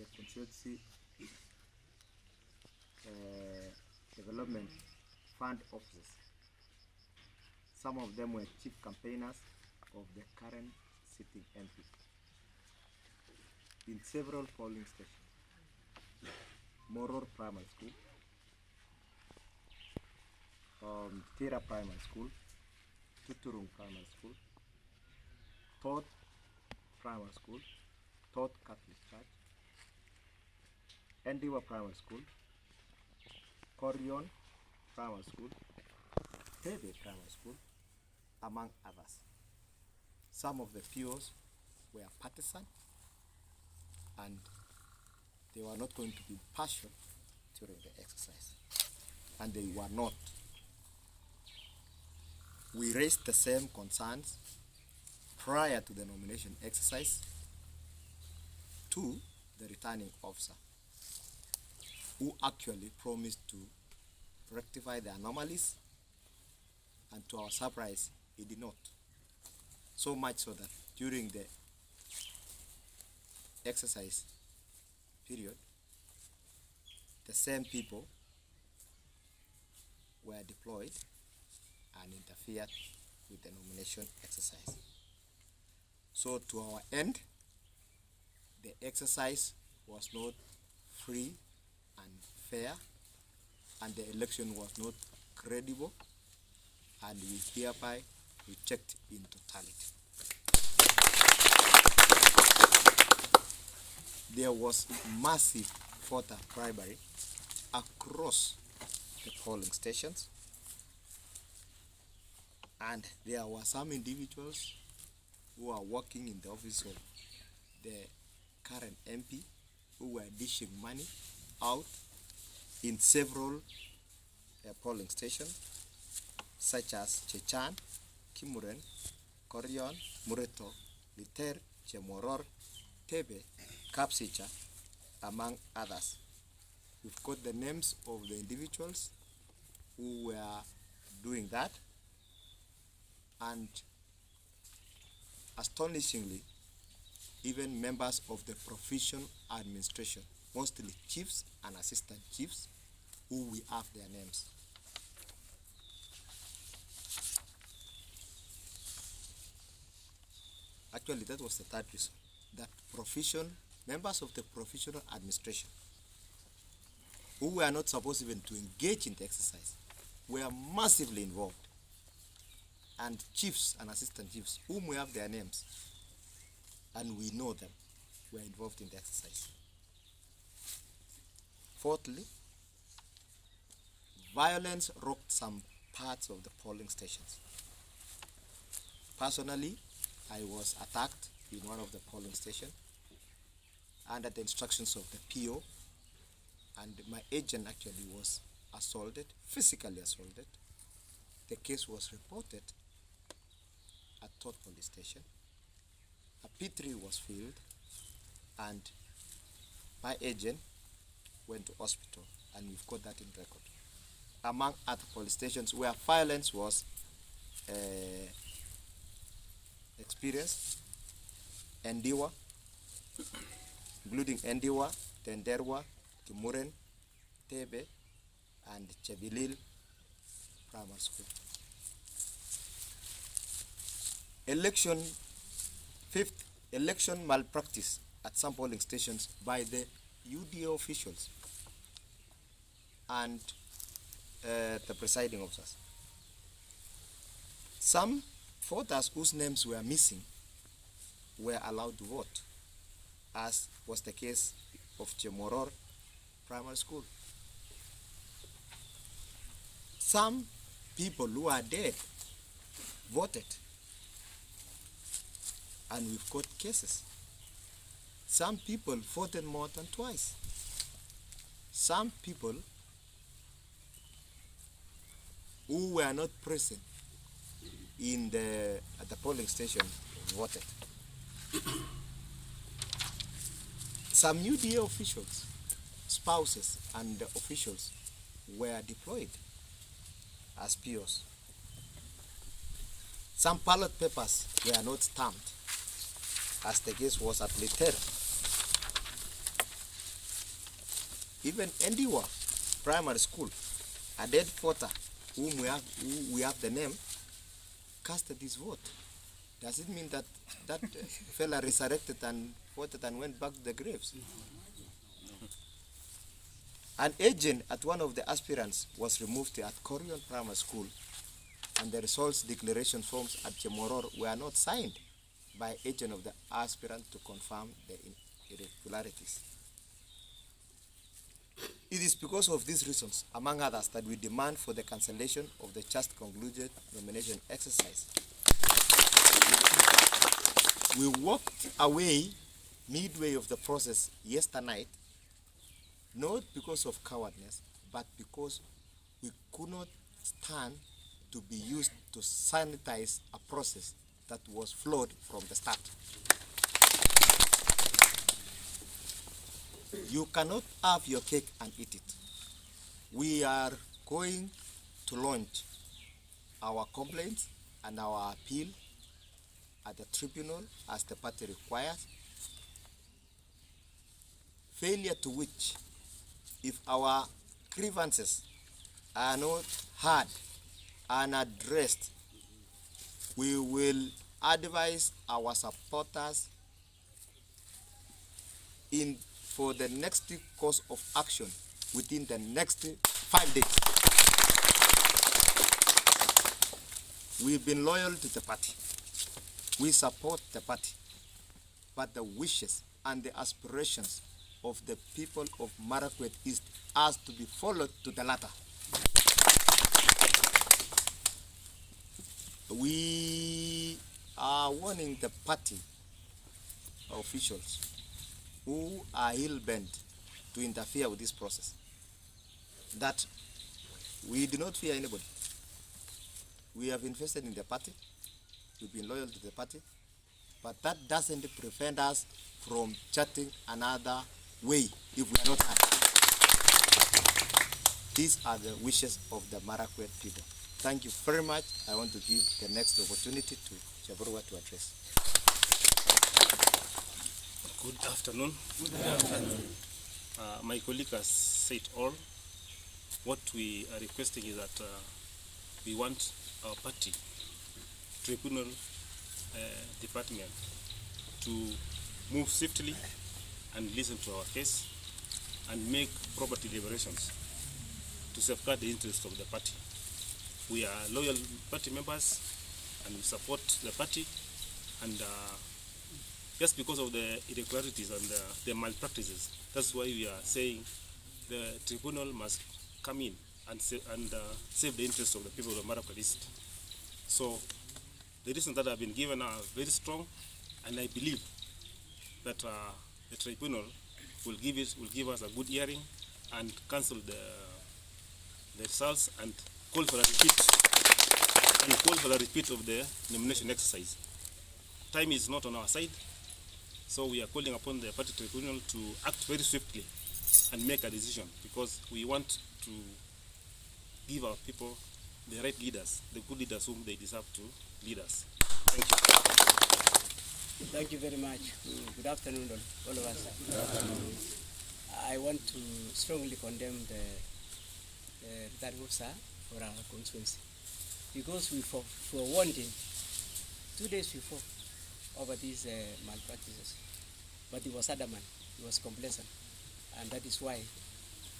the constituency development fund officers. Some of them were chief campaigners of the current sitting MP in several polling stations. Moror Primary School, Tira Primary School, Tuturung Primary School, Todd Primary School, Todd Catholic Church, Endiwa Primary School, Korion Primary School, Tebe Primary School, among others. Some of the POs were partisan and they were not going to be partial during the exercise. And they were not. We raised the same concerns prior to the nomination exercise to the returning officer, who actually promised to rectify the anomalies, and to our surprise, he did not. So much so that during the exercise period, the same people were deployed and interfered with the nomination exercise. So to our end, the exercise was not free and fair, and the election was not credible, and we hereby reject in totality. There was massive voter bribery across the polling stations, and there were some individuals who are working in the office of the current MP who were dishing money out in several polling stations, such as Chechan, Kimuren, Korion, Mureto, Liter, Chemoror, Tebe, Kapsicha, among others. We've got the names of the individuals who were doing that, and astonishingly, even members of the provincial administration, mostly chiefs and assistant chiefs, who we have their names. Actually, that was the third reason, that members of the provincial administration, who were not supposed even to engage in the exercise, were massively involved. And chiefs and assistant chiefs, whom we have their names, and we know them, were involved in the exercise. Fourthly, violence rocked some parts of the polling stations. Personally, I was attacked in one of the polling stations under the instructions of the PO, and my agent actually was assaulted, physically assaulted. The case was reported at Todd police station. A P3 was filled, and my agent went to hospital, and we've got that in record. Among other police stations where violence was experienced, Endiwa, including Endiwa, Tenderwa, Kimuren, Tebe, and Chebilil Primary School. Fifth, election malpractice at some polling stations by the UDA officials and the presiding officers. Some voters whose names were missing were allowed to vote, as was the case of Chemoror Primary School. Some people who are dead voted, and we've got cases. Some people voted more than twice. Some people who were not present at the polling station voted. Some UDA officials, spouses and officials were deployed as POs. Some ballot papers were not stamped, as the case was at Liter. Even Endiwa Primary School, a dead voter whom we have the name, casted his vote. Does it mean that that fella resurrected and voted and went back to the graves? An agent at one of the aspirants was removed at Corion Primary School, and the results declaration forms at Cheburwa were not signed by agent of the aspirant to confirm the irregularities. It is because of these reasons, among others, that we demand for the cancellation of the just concluded nomination exercise. We walked away midway of the process yesterday night, not because of cowardness, but because we could not stand to be used to sanitize a process that was flawed from the start. You cannot have your cake and eat it. We are going to launch our complaints and our appeal at the tribunal as the party requires, failure to which, if our grievances are not heard and addressed, we will advise our supporters for the next course of action within the next 5 days. We've been loyal to the party. We support the party, but the wishes and the aspirations of the people of Marakwet East has to be followed to the latter. We are warning the party officials who are hell-bent to interfere with this process that we do not fear anybody. We have invested in the party, we've been loyal to the party, but that doesn't prevent us from chatting another way if we are not happy. These are the wishes of the Marakwet people. Thank you very much. I want to give the next opportunity to Cheburwa to address. Good afternoon. Good afternoon. My colleague has said all. What we are requesting is that we want our party, tribunal department, to move swiftly and listen to our case and make proper deliberations to safeguard the interests of the party. We are loyal party members and we support the party, and just because of the irregularities and the malpractices, that's why we are saying the tribunal must come in and save the interests of the people of Marakwet East. So the reasons that have been given are very strong, and I believe that the tribunal will give us a good hearing and cancel the results and call for a repeat of the nomination exercise. Time is not on our side, so we are calling upon the party tribunal to act very swiftly and make a decision, because we want to give our people the right leaders, the good leaders whom they deserve to lead us. Thank you. Thank you very much. Good afternoon, all of us. I want to strongly condemn the returning officer for our constituency, because we forewarned him 2 days before over these malpractices, but he was adamant, he was complacent, and that is why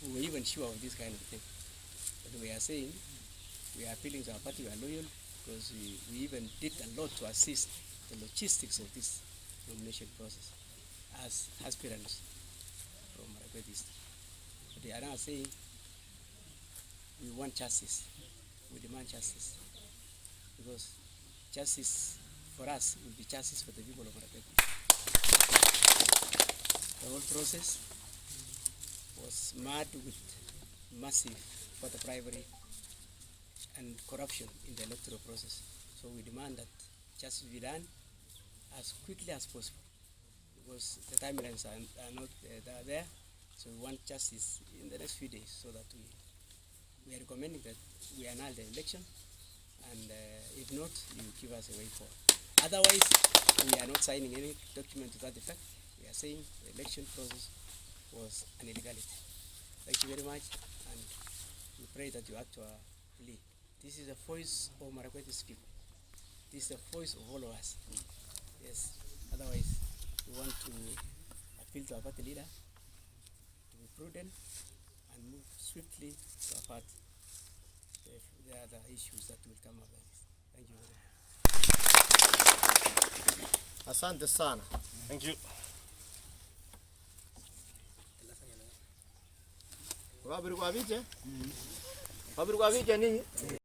we were even sure of this kind of thing. But we are saying, we are appealing to our party, we are loyal, because we even did a lot to assist the logistics of this nomination process as aspirants from Marakwet East. But they are now saying, we want justice, we demand justice, because justice for us will be justice for the people of Marakwet East. The whole process was marred with massive voter bribery and corruption in the electoral process. So we demand that justice be done as quickly as possible, because the timelines are not there. So we want justice in the next few days, so that we are recommending that we annul the election, and if not, you give us a way forward. Otherwise, we are not signing any document to that effect. We are saying the election process was an illegality. Thank you very much, and we pray that you actually, this is the voice of Marakweti's people. This is the voice of all of us. Yes, otherwise we want to appeal to our party leader to be prudent and move swiftly to avert the other issues that will come after this. Thank you very much. Asante sana. Thank you. Wabiri kwa vije? Wabiri kwa vije nini?